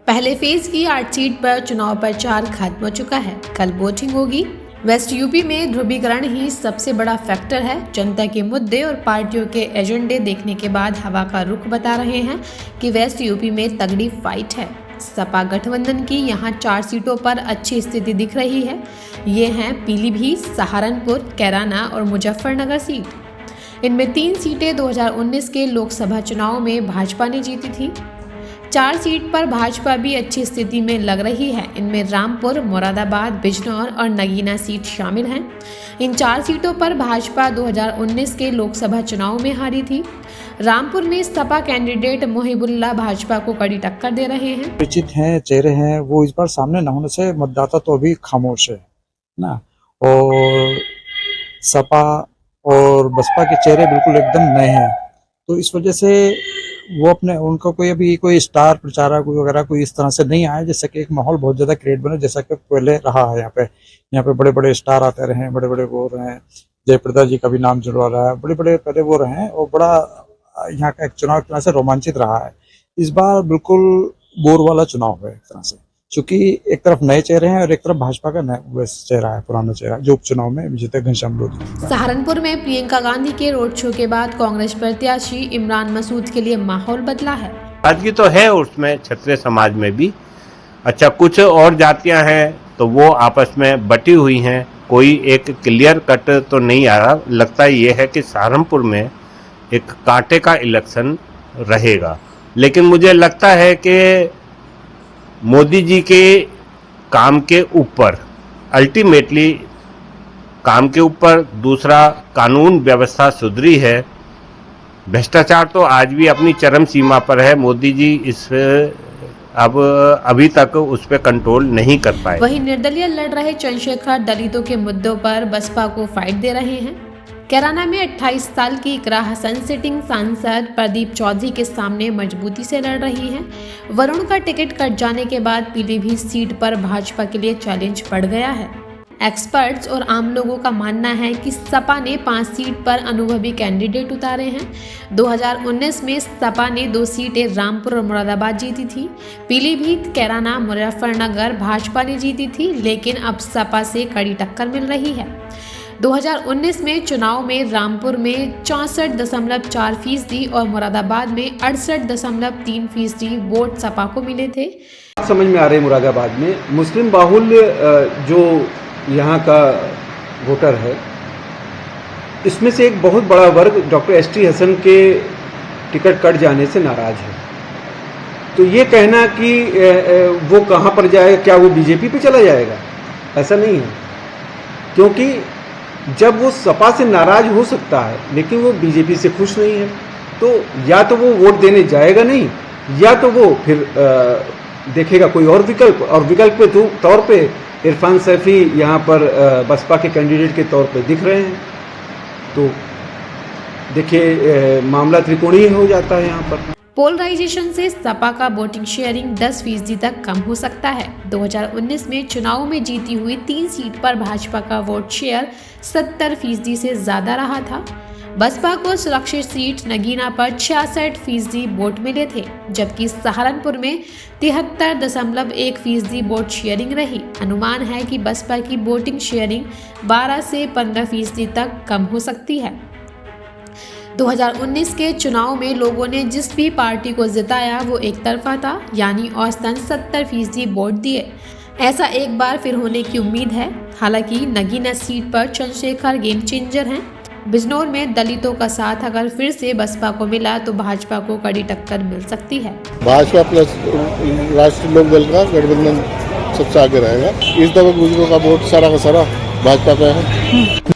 पहले फेज की 8 सीट पर चुनाव प्रचार खत्म हो चुका है। कल वोटिंग होगी। वेस्ट यूपी में ध्रुवीकरण ही सबसे बड़ा फैक्टर है। जनता के मुद्दे और पार्टियों के एजेंडे देखने के बाद हवा का रुख बता रहे हैं कि वेस्ट यूपी में तगड़ी फाइट है। सपा गठबंधन की यहां 4 सीटों पर अच्छी स्थिति दिख रही है। ये हैं पीलीभीत, सहारनपुर, कैराना और मुजफ्फरनगर सीट। इनमें 3 सीटें 2019 के लोकसभा चुनाव में भाजपा ने जीती थी। 4 सीट पर भाजपा भी अच्छी स्थिति में लग रही है। इनमें रामपुर, मुरादाबाद, बिजनौर और नगीना सीट शामिल हैं। इन 4 सीटों पर भाजपा 2019 के लोकसभा चुनाव में हारी थी। रामपुर में सपा कैंडिडेट मोहिबुल्लाह भाजपा को कड़ी टक्कर दे रहे हैं। परिचित हैं, चेहरे हैं, वो इस बार सामने न होने से मतदाता तो अभी खामोश है ना। और सपा और बसपा के चेहरे बिल्कुल एकदम नए हैं, तो इस वजह से वो अपने उनका कोई स्टार प्रचारक वगैरह कोई इस तरह से नहीं आया, जैसे कि एक माहौल बहुत ज्यादा क्रिएट बने जैसा कि पहले रहा है। यहाँ पे बड़े बड़े स्टार आते रहे, बड़े बड़े वो रहे, जयप्रदा जी का भी नाम जुड़वा रहा है, बड़े बड़े पहले वो रहे और बड़ा यहाँ का एक चुनाव एक तरह से रोमांचित रहा है। इस बार बिल्कुल बोर वाला चुनाव है एक तरह से, क्योंकि एक तरफ नए चेहरे हैं और एक तरफ भाजपा का चेहरा है, पुराना चेहरा जो उपचुनाव में विजेता घनश्याम लोधी। सहारनपुर में प्रियंका गांधी के रोड शो के बाद कांग्रेस प्रत्याशी इमरान मसूद के लिए माहौल बदला है। आज की तो है उसमें क्षत्रिय समाज में भी। अच्छा, कुछ और जातियां हैं तो वो आपस में बटी हुई हैं, कोई एक क्लियर कट तो नहीं आ रहा। लगता ये है कि सहारनपुर में एक कांटे का इलेक्शन रहेगा, लेकिन मुझे लगता है कि मोदी जी के काम के ऊपर, अल्टीमेटली काम के ऊपर, दूसरा कानून व्यवस्था सुधरी है। भ्रष्टाचार तो आज भी अपनी चरम सीमा पर है। मोदी जी अभी तक उस पर कंट्रोल नहीं कर पाए। वहीं निर्दलीय लड़ रहे चंद्रशेखर दलितों के मुद्दों पर बसपा को फाइट दे रहे हैं। कैराना में 28 साल की इकरा हसन सिटिंग सांसद प्रदीप चौधरी के सामने मजबूती से लड़ रही हैं। वरुण का टिकट कट जाने के बाद पीलीभीत सीट पर भाजपा के लिए चैलेंज बढ़ गया है। एक्सपर्ट्स और आम लोगों का मानना है कि सपा ने 5 सीट पर अनुभवी कैंडिडेट उतारे हैं। 2019 में सपा ने 2 सीटें रामपुर और मुरादाबाद जीती थी। पीलीभीत, कैराना, मुजफ्फरनगर भाजपा ने जीती थी, लेकिन अब सपा से कड़ी टक्कर मिल रही है। 2019 में चुनाव में रामपुर में 64.4% और मुरादाबाद में 68.3% वोट सपा को मिले थे। समझ में आ रहे मुरादाबाद में मुस्लिम बाहुल्य जो यहाँ का वोटर है, इसमें से एक बहुत बड़ा वर्ग डॉक्टर एसटी हसन के टिकट कट जाने से नाराज है। तो ये कहना कि वो कहाँ पर जाएगा, क्या वो बीजेपी पे चला जाएगा, ऐसा नहीं है। क्योंकि जब वो सपा से नाराज हो सकता है लेकिन वो बीजेपी से खुश नहीं है, तो या तो वो वोट देने जाएगा नहीं, या तो वो फिर देखेगा कोई और विकल्प। और विकल्प के तौर पे इरफान सैफी यहाँ पर बसपा के कैंडिडेट के तौर पे दिख रहे हैं। तो देखिए, मामला त्रिकोणीय हो जाता है यहाँ पर। पोलराइजेशन से सपा का वोटिंग शेयरिंग 10% तक कम हो सकता है। 2019 में चुनाव में जीती हुई 3 सीट पर भाजपा का वोट शेयर 70% से ज्यादा रहा था। बसपा को सुरक्षित सीट नगीना पर 66% वोट मिले थे, जबकि सहारनपुर में 73.1% वोट शेयरिंग रही। अनुमान है कि बसपा की वोटिंग शेयरिंग 12 से 15% तक कम हो सकती है। 2019 के चुनाव में लोगों ने जिस भी पार्टी को जिताया वो एक तरफा था, यानी औसतन 70% वोट दिए। ऐसा एक बार फिर होने की उम्मीद है। हालांकि नगीना सीट पर चंद्रशेखर गेम चेंजर हैं। बिजनौर में दलितों का साथ अगर फिर से बसपा को मिला तो भाजपा को कड़ी टक्कर मिल सकती है। भाजपा प्लस राष्ट्रीय लोक दल का गठबंधन सबसे आगे रहेगा। इस दफा गुजरों का वोट सारा का सारा भाजपा का है।